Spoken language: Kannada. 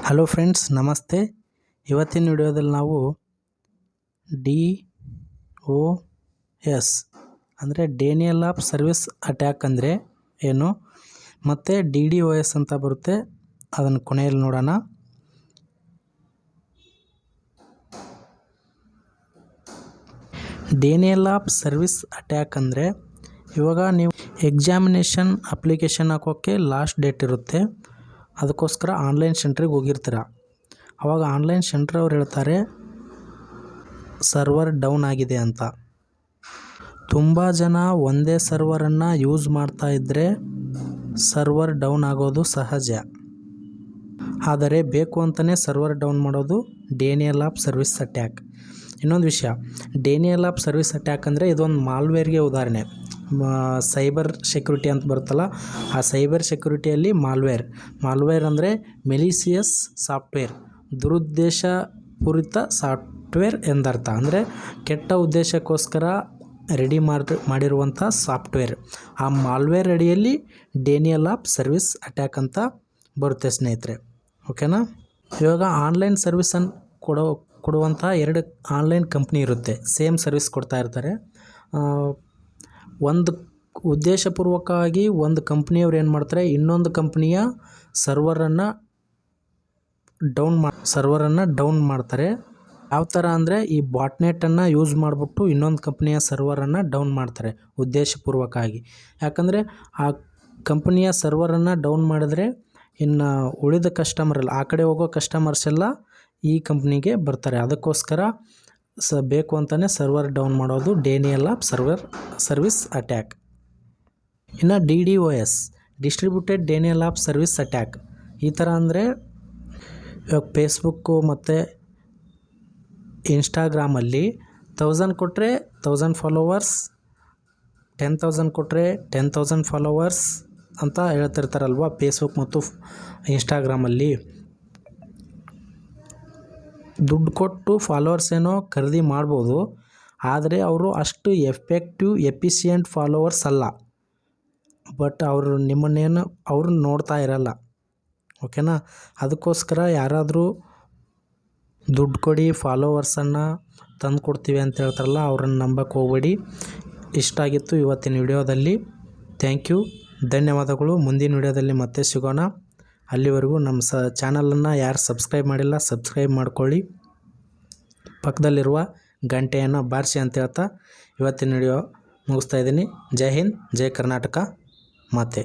ಹಲೋ ಫ್ರೆಂಡ್ಸ್, ನಮಸ್ತೆ. ಇವತ್ತಿನ ವಿಡಿಯೋದಲ್ಲಿ ನಾವು DOS ಅಂದರೆ ಡೇನಿಯಲ್ ಆಫ್ ಸರ್ವಿಸ್ ಅಟ್ಯಾಕ್ ಅಂದರೆ ಏನು ಮತ್ತು DDoS ಅಂತ ಬರುತ್ತೆ, ಅದನ್ನು ಕೊನೆಯಲ್ಲಿ ನೋಡೋಣ. ಡೇನಿಯಲ್ ಆಫ್ ಸರ್ವಿಸ್ ಅಟ್ಯಾಕ್ ಅಂದರೆ ಇವಾಗ ನೀವು ಎಕ್ಸಾಮಿನೇಷನ್ ಅಪ್ಲಿಕೇಶನ್ ಹಾಕೋಕ್ಕೆ ಲಾಸ್ಟ್ ಡೇಟ್ ಇರುತ್ತೆ. ಅದಕ್ಕೋಸ್ಕರ ಆನ್ಲೈನ್ ಸೆಂಟ್ರಿಗೆ ಹೋಗಿರ್ತೀರ. ಆವಾಗ ಆನ್ಲೈನ್ ಸೆಂಟ್ರ್ ಅವ್ರು ಹೇಳ್ತಾರೆ ಸರ್ವರ್ ಡೌನ್ ಆಗಿದೆ ಅಂತ. ತುಂಬ ಜನ ಒಂದೇ ಸರ್ವರನ್ನು ಯೂಸ್ ಮಾಡ್ತಾ ಇದ್ದರೆ ಸರ್ವರ್ ಡೌನ್ ಆಗೋದು ಸಹಜ. ಆದರೆ ಬೇಕು ಅಂತಲೇ ಸರ್ವರ್ ಡೌನ್ ಮಾಡೋದು ಡೇನಿಯಲ್ ಆಫ್ ಸರ್ವಿಸ್ ಅಟ್ಯಾಕ್. ಇನ್ನೊಂದು ವಿಷಯ, ಡೇನಿಯಲ್ ಆಫ್ ಸರ್ವಿಸ್ ಅಟ್ಯಾಕ್ ಅಂದರೆ ಇದೊಂದು ಮಾಲ್ವೇರ್ಗೆ ಉದಾಹರಣೆ. ಸೈಬರ್ ಸೆಕ್ಯುರಿಟಿ ಅಂತ ಬರುತ್ತಲ್ಲ, ಆ ಸೈಬರ್ ಸೆಕ್ಯುರಿಟಿಯಲ್ಲಿ ಮಾಲ್ವೇರ್ ಅಂದರೆ ಮೆಲಿಸಿಯಸ್ ಸಾಫ್ಟ್ವೇರ್, ದುರುದ್ದೇಶಪೂರಿತ ಸಾಫ್ಟ್ವೇರ್ ಎಂದರ್ಥ. ಅಂದರೆ ಕೆಟ್ಟ ಉದ್ದೇಶಕ್ಕೋಸ್ಕರ ರೆಡಿ ಮಾಡಿರುವಂಥ ಸಾಫ್ಟ್ವೇರ್. ಆ ಮಾಲ್ವೇರ್ ಅಡಿಯಲ್ಲಿ ಡೇನಿಯಲ್ ಆಫ್ ಸರ್ವಿಸ್ ಅಟ್ಯಾಕ್ ಅಂತ ಬರುತ್ತೆ ಸ್ನೇಹಿತರೆ. ಓಕೆನಾ? ಇವಾಗ ಆನ್ಲೈನ್ ಸರ್ವಿಸನ್ನು ಕೊಡುವಂಥ ಎರಡು ಆನ್ಲೈನ್ ಕಂಪ್ನಿ ಇರುತ್ತೆ, ಸೇಮ್ ಸರ್ವಿಸ್ ಕೊಡ್ತಾ ಇರ್ತಾರೆ. ಒಂದು ಉದ್ದೇಶಪೂರ್ವಕವಾಗಿ ಒಂದು ಕಂಪ್ನಿಯವ್ರು ಏನು ಮಾಡ್ತಾರೆ, ಇನ್ನೊಂದು ಕಂಪ್ನಿಯ ಸರ್ವರನ್ನು ಡೌನ್ ಮಾಡ್ತಾರೆ. ಯಾವ ಥರ ಅಂದರೆ ಈ ಬಾಟ್ನೆಟನ್ನು ಯೂಸ್ ಮಾಡಿಬಿಟ್ಟು ಇನ್ನೊಂದು ಕಂಪ್ನಿಯ ಸರ್ವರನ್ನು ಡೌನ್ ಮಾಡ್ತಾರೆ ಉದ್ದೇಶಪೂರ್ವಕವಾಗಿ. ಯಾಕಂದರೆ ಆ ಕಂಪ್ನಿಯ ಸರ್ವರನ್ನು ಡೌನ್ ಮಾಡಿದ್ರೆ ಇನ್ನು ಉಳಿದ ಕಸ್ಟಮರ್ ಆ ಕಡೆ ಹೋಗೋ ಕಸ್ಟಮರ್ಸ್ ಎಲ್ಲ ಈ ಕಂಪ್ನಿಗೆ ಬರ್ತಾರೆ. ಅದಕ್ಕೋಸ್ಕರ ಬೇಕು ಅಂತಲೇ ಸರ್ವರ್ ಡೌನ್ ಮಾಡೋದು ಡೇನಿಯಲ್ ಆಫ್ ಸರ್ವಿಸ್ ಅಟ್ಯಾಕ್. ಇನ್ನು DDoS distributed Daniel of service attack. ಈ ಥರ ಅಂದರೆ ಇವಾಗ ಫೇಸ್ಬುಕ್ಕು ಮತ್ತು ಇನ್ಸ್ಟಾಗ್ರಾಮಲ್ಲಿ 1000 ಕೊಟ್ಟರೆ 1000 ಫಾಲೋವರ್ಸ್, 10,000 ಕೊಟ್ಟರೆ 10,000 ಫಾಲೋವರ್ಸ್ ಅಂತ ಹೇಳ್ತಿರ್ತಾರಲ್ವ ಫೇಸ್ಬುಕ್ ಮತ್ತು ಇನ್ಸ್ಟಾಗ್ರಾಮಲ್ಲಿ. ದುಡ್ಡು ಕೊಟ್ಟು ಫಾಲೋವರ್ಸ್ ಏನೋ ಖರೀದಿ ಮಾಡ್ಬೋದು, ಆದರೆ ಅವರು ಅಷ್ಟು ಎಫಿಷಿಯೆಂಟ್ ಫಾಲೋವರ್ಸ್ ಅಲ್ಲ. ಬಟ್ ನಿಮ್ಮನ್ನೇನು ಅವರು ನೋಡ್ತಾ ಇರಲ್ಲ. ಓಕೆನಾ? ಅದಕ್ಕೋಸ್ಕರ ಯಾರಾದರೂ ದುಡ್ಡು ಕೊಡಿ ಫಾಲೋವರ್ಸನ್ನು ತಂದು ಕೊಡ್ತೀವಿ ಅಂತ ಹೇಳ್ತಾರಲ್ಲ, ಅವ್ರನ್ನ ನಂಬಕ್ಕೆ ಹೋಗಬೇಡಿ. ಇಷ್ಟ ಆಗಿತ್ತು ಇವತ್ತಿನ ವಿಡಿಯೋದಲ್ಲಿ. ಥ್ಯಾಂಕ್ ಯು, ಧನ್ಯವಾದಗಳು. ಮುಂದಿನ ವಿಡಿಯೋದಲ್ಲಿ ಮತ್ತೆ ಸಿಗೋಣ. ಅಲ್ಲಿವರೆಗೂ ನಮ್ಮ ಚಾನಲನ್ನು ಯಾರು ಸಬ್ಸ್ಕ್ರೈಬ್ ಮಾಡಿಲ್ಲ ಸಬ್ಸ್ಕ್ರೈಬ್ ಮಾಡ್ಕೊಳ್ಳಿ, ಪಕ್ಕದಲ್ಲಿರುವ ಗಂಟೆಯನ್ನು ಬಾರಿಸಿ ಅಂತ ಹೇಳ್ತಾ ಇವತ್ತಿನ ವಿಡಿಯೋ ಮುಗಿಸ್ತಾ ಇದ್ದೀನಿ. ಜೈ ಹಿಂದ್, ಜೈ ಕರ್ನಾಟಕ ಮಾತೆ.